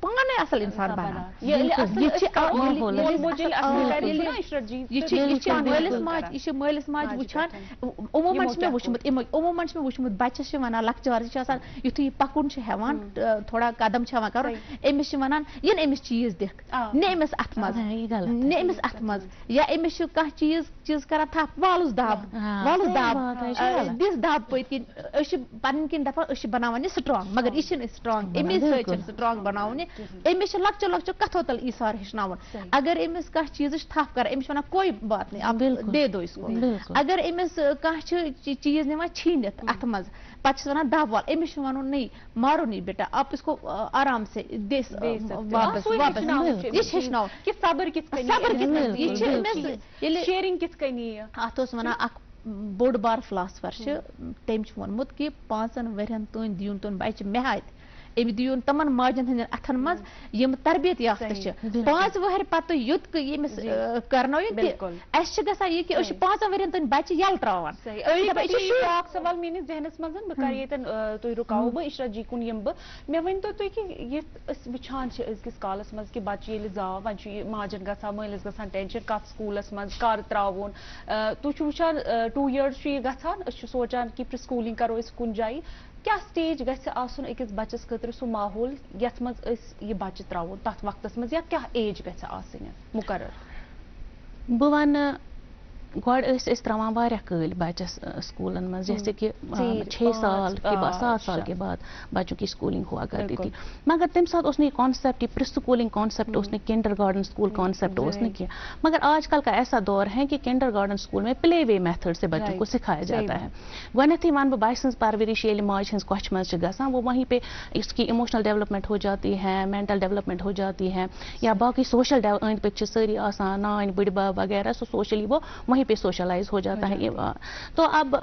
پانے اصل انسان بنان، یہ مٲلِس ماجہِ وٕچھان. عموٗماً چھُ مےٚ وٕچھمُت بَچَس چھِ وَنان لۄکچارَس چھِ آسان یُتھُے یہِ پَکُن چھُ ہٮ۪وان تھوڑا قدم چھِ ہٮ۪وان کَرُن، أمِس چھِ وَنان یِنہٕ أمِس چیٖز دِکھ، نہِ أمِس اَتھٕ منٛز، نہِ أمِس اَتھٕ منٛز، یا أمِس چھُ کانٛہہ چیٖز کران تھپھ، والُس دَب دِس دَب پٔتۍ کِنۍ. أسۍ چھِ پَنٕنۍ کِنۍ دَپان أسۍ چھِ بَناوان یہِ سٹرانٛگ، مگر یہِ چھِنہٕ سٹرانٛگ، أمِس سۭتۍ چھِنہٕ سٹرانٛگ بَناوُن یہِ، أمِس چھِ لۄکچو لۄکچو کَتھو تل ایٖثار ہیٚچھناوُن. اگر أمِس کانٛہہ چیٖزٕچ تھپھ کران أمِس چھِ وَنان کوئی بات نہیں آپ دے دو اس کو. اگر أمِس کانٛہہ چھِ چیٖز نِوان چھیٖنِتھ اَتھٕ منٛز پَتہٕ چھِس وَنان دَب وال، أمِس چھُ وَنُن نہیں مارو نہیں بیٹا آپ اس کو آرام سے دِس واپس یہِ چھِ ہیٚچھناوُن صبر کِتھ کٔنۍ، یہِ چھِ أمِس ییٚلہِ شیرِنٛگ کِتھ کٔنۍ. اَتھ اوس وَنان اکھ بوٚڑ بار فِلاسفر چھِ تٔمۍ چھُ ووٚنمُت کہِ 5 ؤرۍیَن تانۍ دیُن تُہُنٛد بَچہِ مہاتہِ، أمۍ دیُن تِمن ماجٮ۪ن ہٕنٛدٮ۪ن اَتھن منٛز یِم تربیت یافتہٕ چھِ. 5 ؤہٕرۍ پَتہٕ یُت ییٚمِس کرنٲیِن تہِ اَسہِ چھِ گژھان یہِ کہِ أسۍ چھِ 5 ؤرۍیَن تانۍ بَچہِ یَلہٕ تراوان. اکھ سوال میٲنِس ذہنس منٛز بہٕ کرٕ ییٚتٮ۪ن تُہۍ رُکاوو بہٕ عشرت جی کُن یِمہٕ بہٕ. مےٚ ؤنۍتو تُہۍ کہِ یِتھ أسۍ وٕچھان چھِ أزکِس کالس منٛز کہِ بَچہِ ییٚلہِ زاو وۄنۍ چھُ یہِ ماجٮ۪ن گژھان مٲلِس گژھان ٹینشن کَتھ سکوٗلس منٛز کر تراوون. تُہۍ چھِو وٕچھان 2 years چھُ یہِ گژھان، أسۍ چھِ سونٛچان کہِ پرٛ سکوٗلِنٛگ کرو أسۍ کُنہِ جایہِ. کیٛاہ سٹیج گژھِ آسُن أکِس بَچَس خٲطرٕ سُہ ماحول یَتھ منٛز أسۍ یہِ بَچہِ ترٛاوون تَتھ وقتَس منٛز، یا کیٛاہ ایج گژھِ آسٕنۍ مُقرر؟ بہٕ وَنہٕ گۄڈٕ ٲسۍ أسۍ ترٛاوان واریاہ کٲلۍ بَچَس سکوٗلَن منٛز، جیسے کہ 6 سال کے بعد 7 سال کے بعد بچوں کی اسکولنگ ہوا کرتی تھی. مگر تمہِ ساتہٕ اوس نہٕ یہ کانسیپٹ، یہ پری سکولنگ کانسیپٹ اوس نہٕ، کنڈر گارڈن اسکول کانسیپٹ اوس نہٕ کینٛہہ. مگر آج کل کا ایسا دور ہے کہ کنڈر گارڈن اسکول میں پلے وے میتھڈ سے بچوں کو سکھایا جاتا ہے. گۄڈنیٚتھٕے وَنہٕ بہٕ بچہِ سٕنٛز پرورش ییٚلہِ ماجہِ ہٕنٛز کۄچھِ منٛز چھِ گژھان، وہ وہیں پہ اس کی ایموشنل ڈیولپمنٹ ہو جاتی ہے، مینٹل ڈیولپمنٹ ہو جاتی ہے، یا باقی سوشل أنٛدۍ پٔکۍ چھِ سٲری آسان نانۍ بٕڈِ بب وغیرہ، سو سوشلی وہ وہیں پہ سوشلائز ہو جاتا ہے. تو اب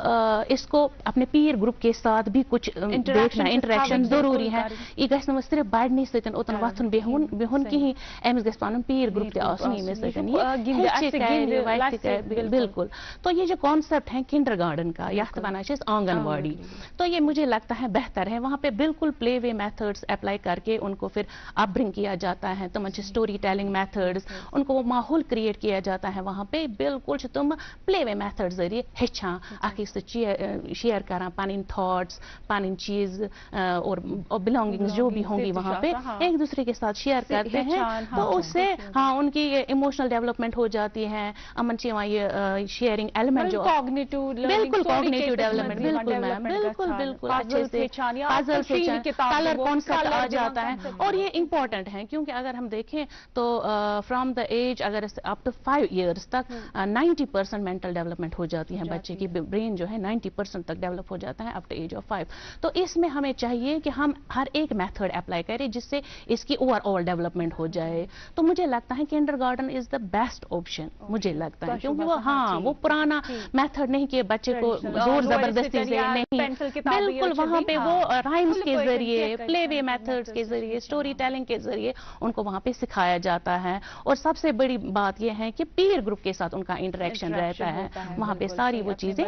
اس کو اپنے پیر گروپ کے ساتھ بھی کچھ دیکھنا، انٹریکشن ضروری ہے. یہ گژھِ نہٕ صرف بڑنی سۭتۍ اوتن وۄتھُن بِہُن کِہیٖنۍ، أمِس گژھِ پَنُن پیٖر گروپ تہِ آسُن ییٚمِس سۭتۍ. بالکل. تو یہ جو کانسیپٹ ہے کنڈر گارڈن کا، یَتھ وَنان چھِ أسۍ آنگن واڑی، تو یہ مجھے لگتا ہے بہتر ہے. وہاں پہ بالکل پلے وے میتھڈس اپلائی کر کے ان کو پھر اپ برنگ کیا جاتا ہے. تمن چھِ اسٹوری ٹیلنگ میتھڈس، ان کو وہ ماحول کریٹ کیا جاتا ہے. وہاں پہ بالکل چھِ تم پلے وے میتھڈ ذریعے ہیٚچھان، اکھ أکِس سۭتۍ شیئر کران پنٕنۍ تھاٹس، پنٕنۍ چیز اور بلانگنگز جو بھی ہوں گی وہاں پہ ایک دوسرے کے ساتھ شیئر کرتے ہیں. تو اس سے ہاں ان کی ایموشنل ڈیولپمنٹ ہو جاتی ہے. امن چھِ یِوان یہ شیئرنگ ایلیمنٹ جو بالکل کوگنیٹو ڈیولپمنٹ، بالکل میم، بالکل بالکل اچھے سے پازل سے کلر کانسیپٹ آ جاتا ہے. اور یہ امپورٹنٹ ہے کیونکہ اگر ہم دیکھیں تو فرام دا ایج اگر اپ ٹو 5 years تک 90% مینٹل ڈیولپمنٹ ہو جاتی ہے. بچے کی برین جو ہے 90% تک ڈیولپ ہو جاتا ہے آفٹر ایج آف 5. تو اس میں ہمیں چاہیے کہ ہم ہر ایک میتھڈ اپلائی کریں جس سے اس کی اوور آل ڈیولپمنٹ ہو جائے. تو مجھے لگتا ہے kinder garden is the best option, مجھے لگتا ہے، کیونکہ وہ ہاں وہ پرانا میتھڈ نہیں کہ بچے کو زور زبردستی سے نہیں، بالکل وہاں پہ وہ رائمس کے ذریعے، پلے وے میتھڈس کے ذریعے، اسٹوری ٹیلنگ کے ذریعے ان کو وہاں پہ سکھایا جاتا ہے. اور سب سے بڑی بات یہ ہے کہ پیر گروپ کے ساتھ ان کا انٹریکشن رہتا ہے. وہاں پہ ساری وہ چیزیں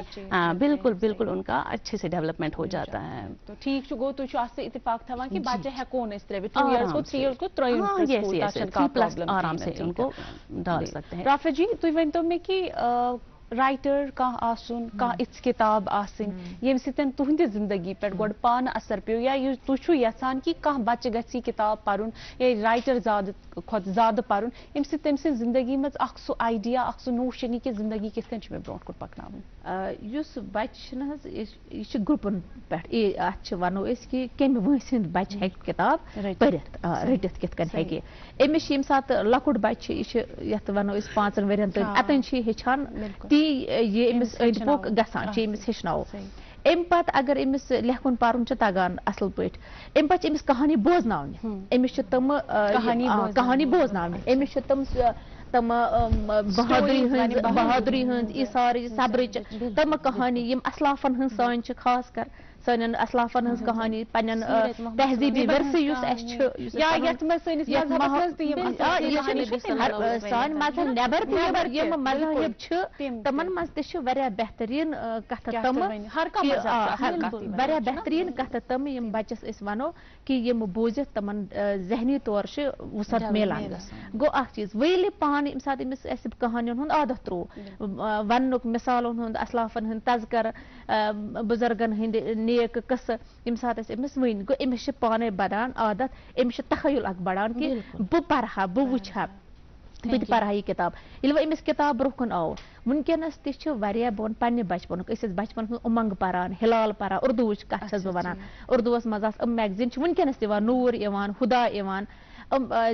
بالکل بالکل ان کا اچھے سے ڈیولپمنٹ ہو جاتا ہے. تو ٹھیک گو تھی اتھ سے اتفاق تھوان کہ بچہ ہیکون 2 years کو 3 years کو ترٛٲیِن آرام سے ان کو ڈال سکتے ہیں. رافع جی تُہۍ ؤنۍتو مےٚ کہ رائٹر کانٛہہ آسُن، کانٛہہ اِژھ کِتاب آسٕنۍ ییٚمہِ سۭتۍ تُہنٛدِ زندگی پٮ۪ٹھ گۄڈٕ پانہٕ اثر پیٚو، یا تُہۍ چھُو یژھان کہ کانٛہہ بچہِ گژھِ یہِ کِتاب پرُن یا رائٹر زیادٕ کھۄتہٕ زیادٕ پرُن ییٚمہِ سۭتۍ تٔمۍ سٕنٛدِ زندگی منٛز اکھ سُہ آیڈیا، اکھ سُہ نوشنی کہ زندگی کِتھ کٔنۍ چھِ مےٚ برونٛٹھ کُن پکناوٕنۍ. یُس بچہِ چھُنہٕ حظ یہِ چھُ گرُپن پٮ۪ٹھ، اتھ چھِ ونو أسۍ کہِ کمہِ وٲنٛسہِ ہُنٛد بچہِ ہیٚکہِ کِتاب پٔرِتھ، رٔٹِتھ کِتھ کٔنۍ ہیٚکہِ. أمِس چھِ ییٚمہِ ساتہٕ لۄکُٹ بچہِ چھُ، یہِ چھُ یتھ ونو أسۍ 5 ؤرۍین تام اتٮ۪ن چھِ یہِ ہیٚچھان تی یہِ أمِس أنٛدۍ پوٚک گژھان چھِ أمِس ہیٚچھناوو. امہِ پتہٕ اگر أمِس لیکھُن پرُن چھُ تگان اصل پٲٹھۍ، امہِ پتہٕ چھِ أمِس کہانی بوزناونہِ، أمِس چھِ تِمہٕ کہانی بوزناونہِ، أمِس چھِ تِم بہادری ہٕنٛز، ایٖثارٕچ، صبرٕچ تِمہٕ کہانی یِم اسلافن ہٕنٛز سانہِ چھِ خاص کر سانٮ۪ن اسلافن ہٕنٛز کہانی پننٮ۪ن تہذیٖبی ورثہٕ یُس اَسہِ چھُ سانہِ مذہب نٮ۪بر تہِ یِم مذاہب چھِ تِمن منٛز تہِ چھِ واریاہ بہتریٖن کتھٕ تِمہٕ واریاہ بہتریٖن کتھٕ تِمہٕ یِم بچس أسۍ ونو کہِ یِم بوٗزِتھ تِمن ذہنی طور چھِ وُسعت میلان گوٚو اکھ چیٖز وۄنۍ ییٚلہِ پانہٕ ییٚمہِ ساتہٕ أمِس اَسہِ کہانین ہُنٛد عادت تروو وننُک مثالن ہُنٛد اسلافن ہُنٛد تذکرٕ بُزرگن ہٕنٛدۍ نیک قصہٕ ییٚمہِ ساتہٕ أسۍ أمِس ؤنۍ گوٚو أمِس چھِ پانے بڑان عادت أمِس چھُ تخیُل اکھ بڑان کہِ بہٕ پرٕ ہا بہٕ وٕچھٕ ہا بہٕ تہِ پرٕ ہا یہِ کِتاب ییٚلہِ وۄنۍ أمِس کِتاب برونٛہہ کُن آو وٕنکیٚنس تہِ چھِ واریاہ بہٕ وَنہٕ پننہِ بچپنُک أسۍ ٲسۍ بچپنس منٛز اُمنٛگ پران ہلال پران اردوٗوٕچ کتھ چھس بہٕ ونان اردوٗوس منٛز آسہٕ یِم میگزیٖن چھِ وٕنکیٚنس تہِ یِوان نوٗر یِوان ہُدا یِوان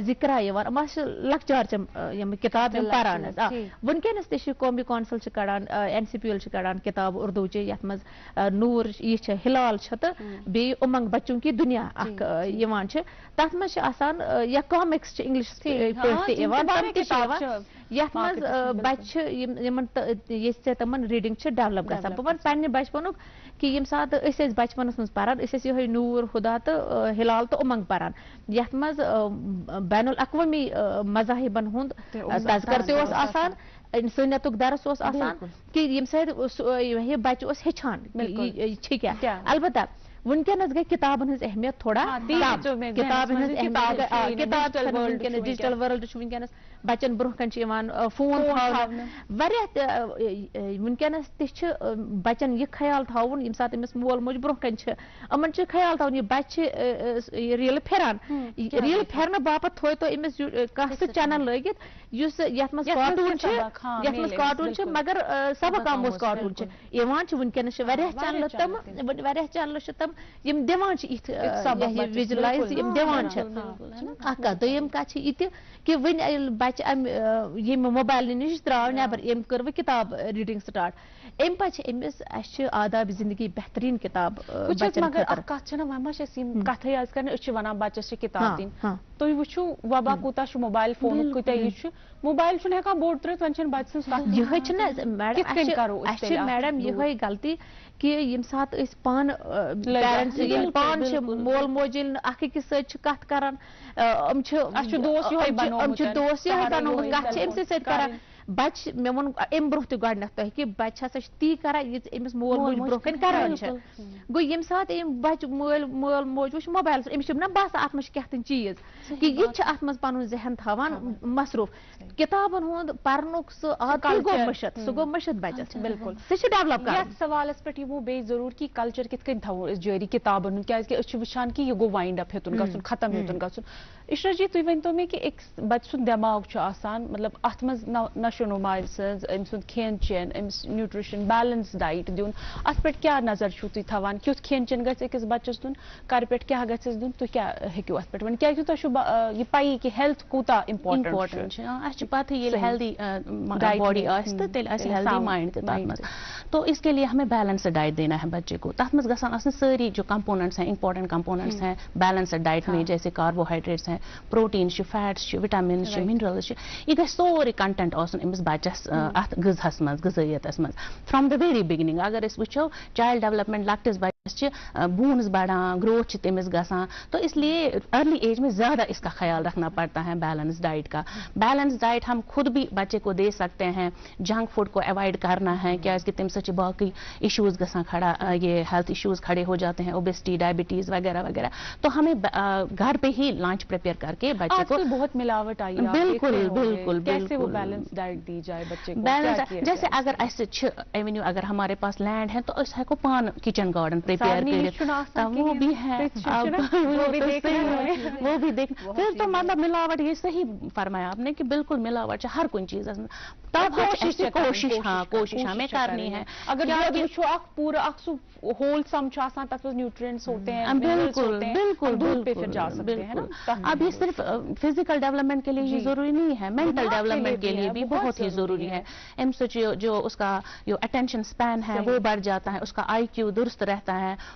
ذِکرا یِوان یِم چھِ لۄکچارچہِ یِم کِتاب یِم پران حظ وٕنکیٚنس تہِ چھِ قومی کونسل چھِ کڑان NCPL چھِ کڑان کِتاب اردوٗچہِ یتھ منٛز نوٗر یہِ چھِ ہلال چھِ تہٕ بیٚیہِ اُمنٛگ بچوں کی دُنیا اکھ یِوان چھِ تتھ منٛز چھِ آسان یا کامِکس چھِ انگلش پٲٹھۍ تہِ یِوان تِم تہِ چھِ یِوان یتھ منٛز بچہِ چھِ یِمن ییٚژھِ ژےٚ تِمن ریٖڈنٛگ چھِ ڈیولپ گژھان بہٕ وَنہٕ پننہِ بچپنُک کہِ ییٚمہِ ساتہٕ أسۍ ٲسۍ بچپنس منٛز پران أسۍ ٲسۍ یِہوے نوٗر ہُدا تہٕ ہلال تہٕ اُمنٛگ پران یتھ منٛز بین الاقوٲمی مذاہبن ہُنٛد تذکرٕ تہِ اوس آسان انسٲنیتُک درس اوس آسان کہِ ییٚمہِ سۭتۍ یہِ بچہِ اوس ہیٚچھان یہِ چھِ کیٛاہ البتہ وٕنکیٚنس گٔے کِتابن ہٕنٛز اہمیت تھوڑا کِتابن ہٕنٛز اہمیت کِتاب وٕنکیٚنس ڈِجٹل ورلڈ چھُ وٕنکیٚنس بچن برونٛہہ کنہِ چھِ یِوان فون تھاونہٕ واریاہ وٕنکیٚنس تہِ چھِ بچن یہِ خیال تھاوُن ییٚمہِ ساتہٕ أمِس مول موج برونٛہہ کنہِ چھِ یِمن چھُ خیال تھاوُن یہِ بچہِ چھِ ریٖلہٕ پھِران ریٖلہٕ پھِرنہٕ باپتھ تھٲیتو أمِس کانٛہہ سُہ چینل لٲگِتھ یُس یتھ منٛز کاٹوٗن چھِ مگر سبق آموز کاٹوٗن چھِ یِوان چھِ وٕنکیٚنس چھِ واریاہ چینلہٕ تِم واریاہ چینلہٕ چھِ تِم یِم دِوان چھِ یِتھۍ وِجوَلایز یِم دِوان چھِ اکھ کتھ دوٚیِم کتھ چھِ یہِ تہِ کہِ وۄنۍ ییٚلہِ بچہِ امہِ ییٚمہِ موبایلہٕ نِش درٛاو نٮ۪بر أمۍ کٔر وۄنۍ کِتاب ریٖڈنٛگ سٹارٹ امہِ پتہٕ چھِ أمِس اَسہِ چھِ آداب زندگی بہتریٖن کِتاب مگر اکھ کتھ چھےٚ نہ وۄنۍ ما چھِ أسۍ یِم کتھٕے آز کران أسۍ چھِ ونان بچس چھِ کِتاب دِنۍ تُہۍ وٕچھِو وبا کوٗتاہ چھُ موبایل فونُک کوٗتاہ یہِ چھُ موبایل چھُنہٕ ہٮ۪کان بوٚڑ ترٲوِتھ وۄنۍ چھنہٕ بچہِ سٕنٛز کتھ یِہے چھِ نہ اَسہِ چھِ میڈم یِہے غلطی کہِ ییٚمہِ ساتہٕ أسۍ پانہٕ پیرنٹس ییٚلہِ پانہٕ چھِ مول موج ییٚلہِ نہٕ اکھ أکِس سۭتۍ چھِ کتھ کران یِم چھِ دوس یِہے بنومُت کتھ چھِ أمۍ سٕے سۭتۍ کران بچہِ مےٚ ووٚن امہِ برونٛہہ تہِ گۄڈٕنیتھ تۄہہِ کہِ بچہِ ہسا چھِ تی کران یہِ أمِس مول موج برونٛہہ کنہِ کران چھِ گوٚو ییٚمہِ ساتہٕ أمۍ بچہِ مول موج وٕچھ موبایلس أمِس چھُ نہ باسان اتھ منٛز چھِ کیٛاہ تام چیٖز کہِ یہِ چھِ اتھ منٛز پنُن ذہن تھاوان مصروٗف کِتابن ہُنٛد پرنُک سُہ عادت گوٚو مٔشِتھ سُہ گوٚو مٔشِتھ بچس بالکُل سُہ چھُ ڈیولپ کران یتھ سوالس پٮ۪ٹھ یِمو بیٚیہِ ضروٗر کہِ کلچر کِتھ کٔنۍ تھاوو أسۍ جٲری کِتابن ہُنٛد کیٛازِ کہِ أسۍ چھِ وٕچھان کہِ یہِ گوٚو وایِنڈ اپ ہیوٚتُن گژھُن ختم ہیوٚتُن گژھُن اِشرا جی تُہۍ ؤنۍتو مےٚ کہِ أکِس بچہٕ سُنٛد دٮ۪ماغ چھُ آسان مطلب اتھ منٛز نشو نُما سٕنٛز أمۍ سُنٛد کھٮ۪ن چٮ۪ن أمِس نیوٗٹرِشن بیلنس ڈایٹ دیُن اتھ پٮ۪ٹھ کیٛاہ نظر چھُو تُہۍ تھاوان کیُتھ کھٮ۪ن چٮ۪ن گژھِ أکِس بچس دیُن کرٕ پٮ۪ٹھ کیٛاہ گژھٮ۪س دیُن تُہۍ کیٛاہ ہیٚکِو اتھ پٮ۪ٹھ ؤنِتھ کیٛازِ تۄہہِ چھُو یہِ پَیی کہِ ہیلتھ کوٗتاہ اِمپاٹنٹ چھُ اَسہِ چھِ پتہٕ ییٚلہِ ہیلدی باڈی آسہِ تہٕ تیٚلہِ آسہِ ہیلدی مائنڈ تہِ تتھ منٛز تو اس کے لیے ہمیں بیلنسڈ ڈائٹ دینا ہے بچے کو تتھ منٛز گژھن آسٕنۍ سٲری جو کمپوننٹس ہیں امپورٹنٹ کمپوننٹس ہیں بیلنسڈ ڈائٹ میں جیسے کاربوہائیڈریٹس ہیں پروٹینز چھِ فیٹس چھِ وٹامنز چھِ منرلز چھِ یہِ گژھِ سورُے کنٹینٹ آسُن أمِس بچس اتھ غذہس منٛز غذٲیتس منٛز فرام دا ویری بگننگ اگر أسۍ وٕچھو چایلڈ ڈیولپمنٹ لۄکٹِس بچس چھِ بونز بڑان گروتھ چھِ تٔمِس گژھان تو اس لیے ارلی ایج میں زیادہ اس کا خیال رکھنا پڑتا ہے بیلنس ڈائٹ کا بیلنس ڈائٹ ہم خود بھی بچے کو دے سکتے ہیں جنک فوڈ کو اوائڈ کرنا ہے کیازِ کہ تمہِ سۭتۍ چھِ باقٕے ایشوز گژھان کھڑا یہ ہیلتھ ایشوز کھڑے ہو جاتے ہیں اوبیسٹی ڈائبٹیز وغیرہ وغیرہ تو ہمیں گھر پہ ہی لنچ پریپیئر کر کے بچے کو بہت ملاوٹ آئی بالکل بالکل کیسے وہ بیلنس ڈائٹ دی جائے بچے کو بیلنس جیسے اگر اسے ایونیو اگر ہمارے پاس لینڈ ہے تو اس ہیکو پان کچن گارڈن پریپیئر کرت وہ بھی ہے وہ بھی دیکھ پھر تو مطلب ملاوٹ یہ صحیح فرمایا آپ نے کہ بالکل ملاوٹ ہر کن چیز کوشش ہمیں کرنی ہے اگر پورا سو ہول سم تک نیوٹرینٹس ہوتے ہیں بالکل بالکل اب یہ صرف فزیکل ڈیولپمنٹ کے لیے یہ ضروری نہیں ہے مینٹل ڈیولپمنٹ کے لیے بھی بہت ہی ضروری ہے جو اس کا جو اٹینشن اسپین ہے وہ بڑھ جاتا ہے اس کا IQ درست رہتا ہے ہے,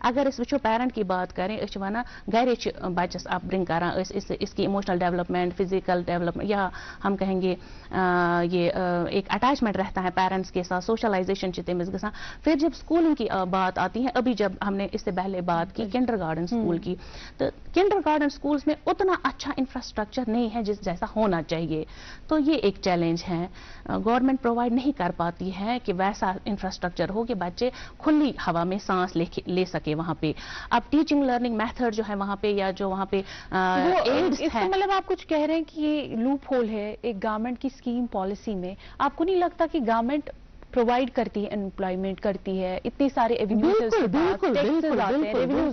اگر اس وچو پیرنٹ کی بات کریں اس ونا گھر بچس اپ برنگ کران اس کی ایموشنل ڈیولپمنٹ, فزیکل ڈیولپمنٹ, یا ہم کہیں گے یہ ایک اٹیچمنٹ رہتا ہے پیرنٹس کے ساتھ, سوشلائزیشن تمس گژھان. پھر جب اسکولنگ کی بات آتی ہے, ابھی جب ہم نے اس سے پہلے بات کی کنڈر گارڈن اسکول کی, تو کنڈر گارڈن اسکولس میں اتنا اچھا انفراسٹرکچر نہیں ہے جیسا ہونا چاہیے. تو یہ ایک چیلنج ہے, گورنمنٹ پرووائڈ نہیں کر پاتی ہے کہ ویسا انفراسٹرکچر ہو کہ بچے کھلی ہوا میں سانس لے سکے وہاں پہ. اب ٹیچنگ لرننگ میتھڈ جو ہے وہاں پہ, یا جو وہاں پہ مطلب آپ کچھ کہہ رہے ہیں کہ یہ لوپ ہول ہے ایک گورنمنٹ کی اسکیم پالیسی میں. آپ کو نہیں لگتا کہ گورنمنٹ پرووائڈ کرتی ہے, امپلائمنٹ کرتی ہے, اتنے سارے ریونیوز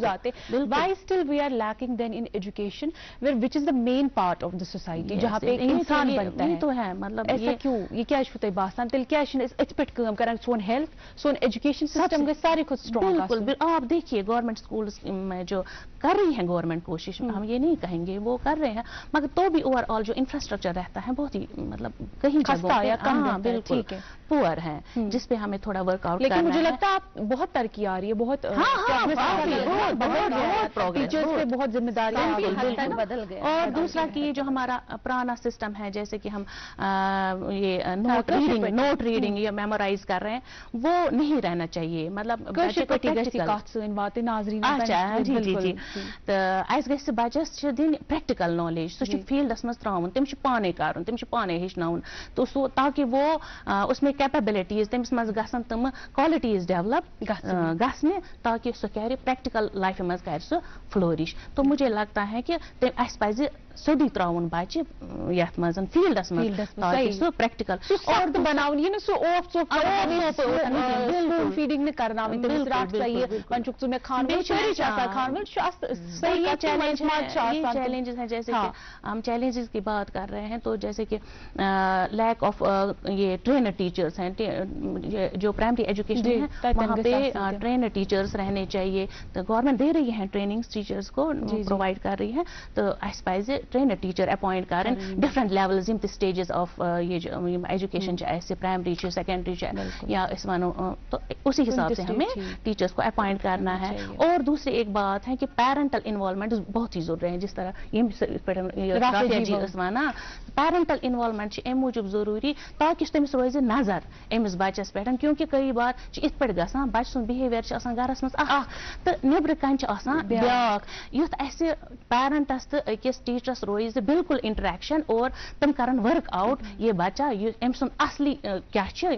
آتے, why still we are lacking then in education which is the main part of the society جہاں پہ انسان بنتا ہے. مطلب ایسا کیوں, یہ کیا تہ باسان تیل کیا ات پہ کام کران, سون ہیلتھ سون ایجوکیشن سسٹم گژھِ سارے کھت سٹرانگ. بالکل, آپ دیکھیے گورنمنٹ اسکولس میں جو کر رہی ہیں گورنمنٹ کوشش, ہم یہ نہیں کہیں گے وہ کر رہے ہیں, مگر تو بھی اوور آل جو انفراسٹرکچر رہتا ہے بہت ہی مطلب کہیں جگہوں بالکل پور ہے, جس پہ ہمیں تھوڑا ورک آؤٹ کرنا ہے. لیکن مجھے لگتا ہے آپ بہت ترقی آ رہی ہے, بہت ٹیچرز پہ بہت ذمہ داریاں بدل گئے. اور دوسرا کہ جو ہمارا پرانا سسٹم ہے, جیسے کہ ہم یہ نوٹ ریڈنگ یا میمورائز کر رہے ہیں, وہ نہیں رہنا چاہیے. مطلب جی تو اس گژھِ بچس دن پریکٹیکل نالیج, سہ فیلڈس مز تراون, تم پانے کرن, تم پانے ہیچناون, تو سو تاکہ وہ اس میں کیپیبلٹیز تمس مز گژھن تم کوالٹیز ڈیولپ گژھنہِ, تاکہ سہ کرِ پریکٹیکل لائف مز کر سہ فلورش. تو مجھے لگتا ہے کہ اس پزِ سیودی تراون بچہ یتھ مز فیلڈس مز, تاکہ سہ پریکٹیکل اور بناون یہ سہ اوف ژوٚپ سکول فیڈنگ نہ کرناوٕنۍ تٔمِس رٹھ سا یہِ وۄنۍ چھُکھ ژٕ مےٚ کھانوُن سٲری چھِ آسان کھانوُن چیلنجز ہیں. جیسے کہ ہم چیلنجز کی بات کر رہے ہیں, تو جیسے کہ لیک آف یہ ٹرینر ٹیچرس ہیں, جو پرائمری ایجوکیشن ہے وہاں پہ ٹرینر ٹیچرس رہنے چاہیے. تو گورنمنٹ دے رہی ہے ٹریننگ ٹیچرس کو پرووائڈ کر رہی ہے, تو اس پزِ ٹرینر ٹیچر اپوائنٹ کریں different levels M stages of یہ ایجوکیشن ایسے پرائمری سیکنڈری یا اس ونو, تو اسی حساب سے ہمیں ٹیچرس کو اپوائنٹ کرنا ہے. اور دوسری ایک بات ہے کہ پیرنٹل انوالومنٹ بہت ہی ضروری ہے, جس طرح جی ونان پیرنٹل انوالومنٹ ام موجود ضروری تاکہ تمس روز نظر امس بچس پہ, کیونکہ کئی بار ات پہ گژھان بچہ سن بہیویئر گھرس مز تو نبر کن بیاکھ, یُتھ اسہ پیرنٹس تو أکس ٹیچرس روز بالکل انٹریکشن اور تم کرن ورک آؤٹ یہ بچہ ام سن اصلی کیا یہ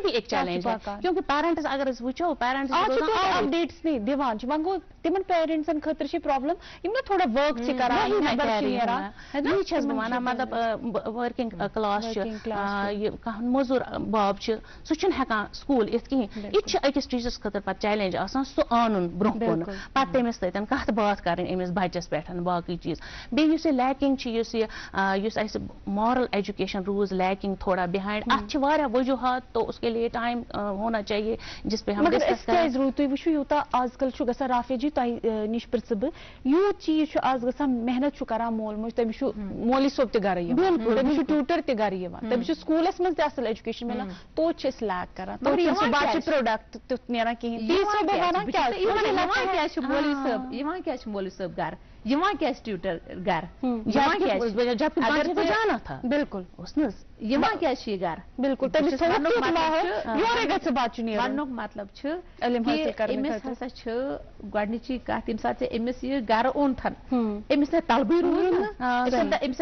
بھی ایک چیلنج ہے, کیونکہ پیرنٹس اگر وچو پیرنٹس اپڈیٹس نہیں دِوان چھِ, وۄنۍ گوٚو تِمن پیرنٹسن خٲطرٕ چھِ پرابلم یم نا تھوڑا ورک چھِ کران یہِ چھَس بہٕ وَنان, مطلب ورکنگ کلاس کانٛہہ موٚزوٗر باب سُہ چھُنہٕ ہٮ۪کان سکوٗل یِتھ کِہیٖنۍ, یہِ تہِ چھِ أکِس ٹیٖچرَس خٲطرٕ پَتہٕ چیلینج آسان سُہ اَنُن برٛونٛہہ کُن, پَتہٕ تٔمِس سۭتۍ کَتھ باتھ کَرٕنۍ أمِس بَچَس پٮ۪ٹھ باقٕے چیٖز. بیٚیہِ یُس یہِ لیکِنٛگ چھِ, یُس اَسہِ مارل ایجوکیشن روز لیکِنٛگ تھوڑا بِہایِنٛڈ, اَتھ چھِ واریاہ وجوٗہات, تو اس کے لیے ٹائم ہونا چاہیے جس پہ ہم ڈسکس کریں. تُہۍ وٕچھِو یوٗتاہ آز کل چھُ گژھان رافیا جی تۄہہِ نِش پرژھٕ بہٕ, یوٗت چیٖز چھُ آز گژھان, محنت چھُ کران مول موج, تٔمِس چھُ مولوی صٲب تہِ گرٕ یِوان, تٔمِس چھُ ٹیوٗٹر تہِ گرٕ یِوان, تٔمِس چھُ سکوٗلس منٛز تہِ اصٕل ایجوکیشن مِلان, توتہِ چھِ أسۍ لیک کران, بچہِ پروڈکٹ تیُتھ نیران کِہیٖنۍ. مولوی صٲب گرٕ یِوان کیٛازِ ٹیوٗٹر گرٕ, جانا تھا بالکل یِوان کیٛازِ چھُ یہِ گرٕ, بالکل وننُک مطلب چھُ أمِس ہسا چھِ گۄڈنِچی کتھ, ییٚمہِ ساتہٕ ژےٚ أمِس یہِ گرٕ اوٚنتھن أمِس نہ تلبٕے روٗد نہٕ, أمِس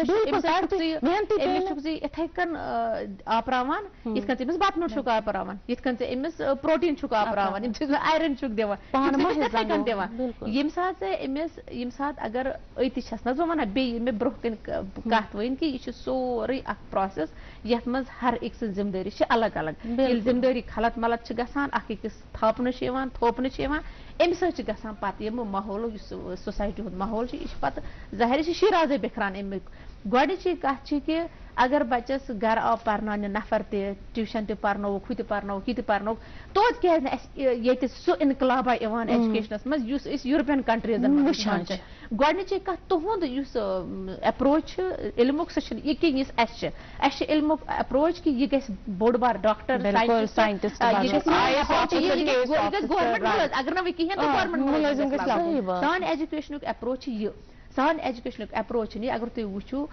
چھُکھ ژٕ یِتھٕے کٔنۍ آپراوان یِتھ کٔنۍ ژٕ أمِس بتہٕ نوٚٹ چھُکھ آپراوان, یِتھ کٔنۍ ژٕ أمِس پروٹیٖن چھُکھ آپراوان, یِم چھِ آیرن چھُکھ دِوان یِتھٕے کٔنۍ دِوان. ییٚمہِ ساتہٕ ژےٚ أمِس ییٚمہِ ساتہٕ اگر أتی چھس نہ بہٕ ونان بیٚیہِ مےٚ برونٛہہ کَنہِ کتھ ؤنۍ کہِ یہِ چھُ سورُے اکھ پروسیس یتھ منٛز ہر أکۍ سٕنٛز ذمہٕ دٲری چھِ الگ الگ. ییٚلہِ ذمہٕ دٲری خلط ملط چھِ گژھان, اکھ أکِس تھاپنہٕ چھِ یِوان, تھوپنہٕ چھِ یِوان, امہِ سۭتۍ چھِ گژھان پتہٕ یِم ماحولُک یُس سوسایٹی ہُنٛد ماحول چھُ, یہِ چھُ پتہٕ ظٲہر یہِ چھِ شیٖرازے بِکھران امیُک, گۄڈنِچی کتھ چھِ کہِ اگر بچس گھر آو پرناونہِ نفر تہِ ٹیوشن تہِ پرنووُکھ ہُہ تہِ پرنووُکھ یہِ تہِ پرنووُکھ توتہِ کیازِ نہٕ اَسہِ ییٚتہِ سُہ انقلابا یِوان ایجوکیشنس منٛز یُس أسۍ یوٗرپین کنٹریٖزن منٛز وٕچھان چھِ گۄڈنِچی کتھ تُہُنٛد یُس اپروچ چھُ علمُک سُہ چھُنہٕ یہِ کہِ یُس اَسہِ چھِ علمُک اپروچ کہِ یہِ گژھِ بوٚڑ بار ڈاکٹر ساینٹسٹ گورمنٹ اگر نہٕ وۄنۍ کِہینۍ تہٕ گورمنٹ سانہِ ایجوکیشنُک اپروچ چھُ یہِ سانہِ ایجوکیشنُک اپروچ چھُنہٕ یہِ اگر تُہۍ وٕچھِو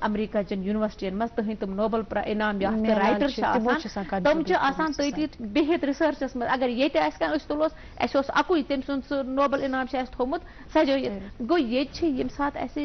امریکہ چٮ۪ن یونیورسٹین منٛز تُہٕنٛدۍ تِم نوبل انعام یافتہٕ رائٹر چھِ آسان تِم چھِ آسان تٔتی بِہِتھ رِسٲرچس منٛز اگر ییٚتہِ آسہِ کانٛہہ أسۍ تُلوس اَسہِ اوس اَکُے تٔمۍ سُنٛد سُہ نوبل انعام چھُ اَسہِ تھوٚومُت سجٲیِتھ گوٚو ییٚتہِ چھِ ییٚمہِ ساتہٕ اَسہِ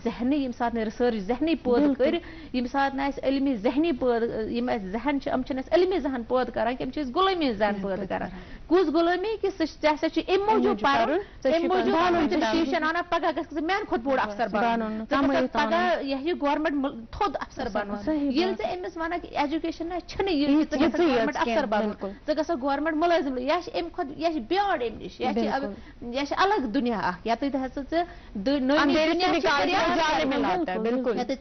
ذہنی ییٚمہِ ساتہٕ نہٕ رِسٲرٕچ ذہنی پٲدٕ کٔرۍ ییٚمہِ ساتہٕ نہٕ اَسہِ علمی ذہنی پٲدٕ یِم اَسہِ ذہن چھِ یِم چھِنہٕ اَسہِ علمی ذہن پٲدٕ کران کہِ یِم چھِ أسۍ غُلٲمی ذہن پٲدٕ کران کُس غُلٲمی کہِ سُہ ہسا چھُ اَمہِ موٗجوٗب پَرُن اَمہِ موٗجوٗب ٹیوٗشن اَنان پگاہ گژھِ ژٕ میانہِ کھۄتہٕ بوٚڑ افسر بنُن پگاہ یہِ گورمنٹ تھوٚد افسر بنُن ییٚلہِ ژٕ أمِس وَنکھ ایجوکیشن چھِنہٕ یہِ ژٕ گژھکھ گورمنٹ افسر بنُن ژٕ گژھکھ گورمنٹ مُلٲزِم یہِ چھِ اَمہِ کھۄتہٕ یہِ چھِ بِیانٛڈ اَمہِ نِش یہِ چھِ الگ دُنیا اکھ یَتٮ۪تھ ہسا ژٕ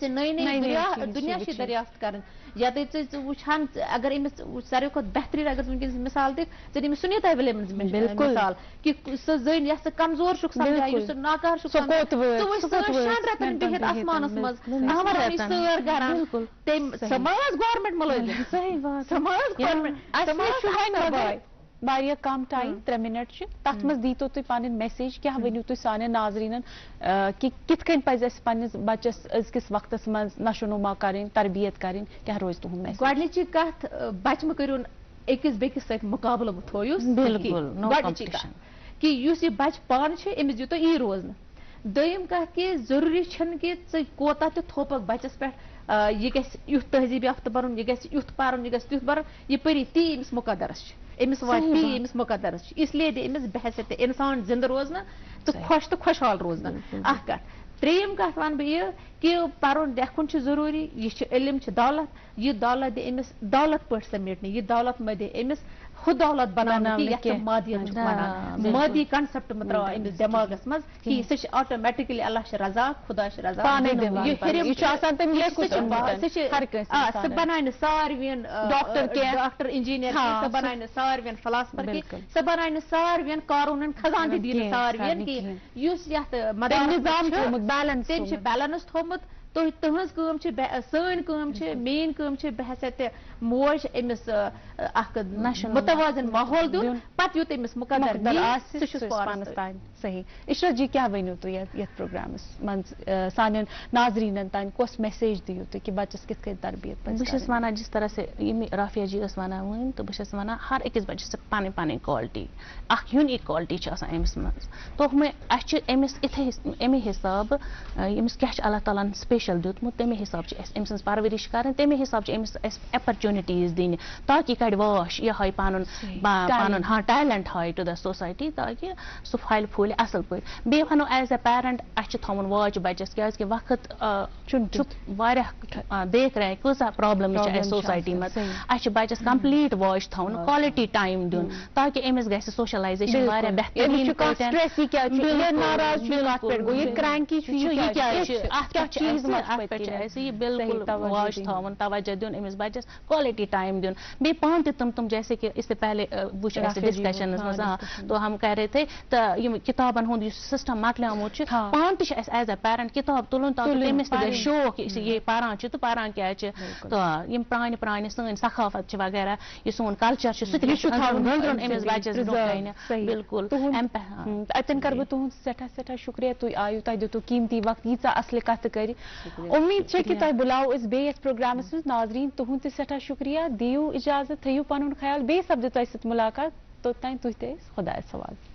نٔے نٔے دُنیا چھِ دریافت کرٕنۍ یَتٮ۪تھ ژٕ وٕچھان اگر أمِس ساروی کھۄتہٕ بہتریٖن اگر ژٕ وٕنکیٚنس مِثال دِکھ ژٕ دِ أمِس سُنیتا وِلیمز مِثال کہِ سُہ زٔنۍ یۄس ژٕ کمزور چھُکھ سمجھان یُس ژٕ ناکار چھُکھ شٮ۪ن رٮ۪تن بِہِتھ آسمانس منٛز سٲر کران تٔمۍ سۄ ما ٲس گورمنٹ مُلٲزِم سۄ ما ٲس واریاہ کم ٹایم 3 مِنٹ چھِ تتھ منٛز دیٖتو تُہۍ پنٕنۍ میسیج کیٛاہ ؤنِو تُہۍ سانٮ۪ن ناظریٖنن کہِ کِتھ کٔنۍ پزِ اَسہِ پننِس بچس أزکِس وقتس منٛز نشو نما کرٕنۍ تربیت کرٕنۍ کیٛاہ روزِ تُہُنٛد میسیج گۄڈنِچی کتھ بچہٕ مہٕ کٔرِو أکِس بیٚکِس سۭتۍ مُقابلہٕ مہٕ تھٲیوُس گۄڈنِچی کتھ کہِ یُس یہِ بچہٕ پانہٕ چھُ أمِس دِیِو تُہۍ روزنہٕ دوٚیِم کتھ کہِ ضروٗری چھُنہٕ کہِ ژٕ کوتاہ تہِ تھوپکھ بچس پٮ۪ٹھ یہِ گژھِ یُتھ تہذیٖب یافتہٕ بنُن یہِ گژھِ یُتھ پرُن یہِ گژھِ تیُتھ پرُن یہِ پٔری تی أمِس مُقدرس چھِ أمِس واتہِ تی أمِس مُقدرس چھِ اس لیے دِ أمِس بحثیت اِنسان زِندٕ روزنہٕ تہٕ خۄش تہٕ خۄشحال روزنہٕ اکھ کتھ ترٛیٚیِم کتھ ونہٕ بہٕ یہِ کہِ پرُن لیکھُن چھُ ضروٗری یہِ چھُ علم چھُ دولت یہِ دولت دِ أمِس دولت پٲٹھۍ سمیٹنہٕ یہِ دولت مہ دِ أمِس ہُہ دولت بناونہٕ کہِ یتھ مادیت چھُ ونان مٲدی کنسپٹ مہ تراو أمِس دٮ۪ماغس منٛز کہِ سُہ چھُ آٹومیٹِکلی اللہ چھُ رزاق خدا چھُ رزاق سُہ بناے نہٕ ساروین ڈاکٹر انجیٖنیر سُہ بناے نہٕ ساروین فلاسفر کینٛہہ سُہ بناے نہٕ ساروین قارونن خزان تہِ دی نہٕ ساروین کینٛہہ یُس یتھ تٔمۍ چھُ بیلنس تھوٚومُت تُہنٛز کٲم چھِ سٲنۍ کٲم چھِ میٲنۍ کٲم چھِ بحثیت موج أمِس اکھ متوازن ماحول دیُن پتہٕ یُتھ أمِس مُقدر آسہِ سُہ چھُس پانس تانۍ صحیح عشرت جی کیٛاہ ؤنِو تُہۍ یتھ پروگرامس منٛز سانٮ۪ن ناظریٖنن تانۍ کۄس میسیج دِیِو تُہۍ کہِ بچس کِتھ کٔنۍ تربیت بہٕ چھَس وَنان جس طرح سے یِم رافیہ جی ٲس وَنان وٕنۍ تہٕ بہٕ چھَس وَنان ہر أکِس بَچَس چھِ پَنٕنۍ پَنٕنۍ کالٹی اکھ یوٗنیٖک کالٹی چھِ آسان أمِس منٛز تو اَسہِ چھِ أمِس اِتھے اَمے حِسابہٕ أمِس کیٛاہ چھُ اللہ تعالیٰ ہن سپیشل دیُتمُت تَمے حِسابہٕ چھِ اَسہِ أمۍ سٕنٛز پرورِش کَرٕنۍ تَمے حِسابہٕ چھِ أمِس اَسہِ اپرچُنِٹیٖز دِنہِ تاکہِ یہِ کَڑِ واش یہِ ہاوِ پَنُن ٹیلنٹ ہاوِ ٹُو د سوسایٹی تاکہِ سُہ پھلہِ پھوٗلہِ اَصٕل پٲٹھۍ بیٚیہِ وَنو ایز اے پیرنٹ اَسہِ چھُ تھاوُن واچ بَچَس کیازکہِ وقت چھُ واریاہ دیکھ رہے کۭژاہ پرابلمٕز چھِ اَسہِ سوسایٹی منٛز اَسہِ چھُ بَچَس کَمپلیٖٹ واچ تھاوُن کالٹی ٹایم دیُن تاکہِ أمِس گژھِ سوشَلایزیشن واریاہ بہتریٖن یہِ بالکل واچ تھاوُن توجہ دیُن أمِس بَچَس کالٹی ٹایم دیُن بیٚیہِ پانہٕ تہِ تِم جیسے کہ اس سے پہلے وٕچھ اَسہِ ڈِسکشنَس منٛز تو ہم کر رہے تھے تہٕ یِم کِتابن ہُنٛد یُس سِسٹم مۄکلیومُت چھُ پانہٕ تہِ چھُ اَسہِ ایز اے پیرنٹ کِتاب تُلُن تاکہِ تٔمِس تہِ گژھِ شوق یہِ پران چھُ تہٕ پران کیٛازِ چھِ تہٕ یِم پرٛانہِ سٲنۍ ثقافت چھِ وغیرہ یہِ سون کلچر چھُ سُہ تہِ گژھِ گٔنٛزرُن أمِس بَچَس برونٛہہ کَنہِ بالکل اَتٮ۪ن کَرٕ بہٕ تُہُنٛد سٮ۪ٹھاہ سٮ۪ٹھاہ شُکریہ تُہۍ آیِو تۄہہِ دیُتوٕ قیٖمتی وقت ییٖژاہ اَصلہِ کَتھٕ کَرِ اُمید چھےٚ کہِ تۄہہِ بُلاوو أسۍ بیٚیہِ یَتھ پروگرامَس منٛز ناظریٖن تُہُنٛد تہِ سٮ۪ٹھاہ شُکریہ دِیِو اِجازت تھٲیِو پَنُن خیال بیٚیہِ سپدِ تۄہہِ سۭتۍ مُلاقات توٚتانۍ تُہۍ تہِ ٲسۍ خۄدایَس حوالہٕ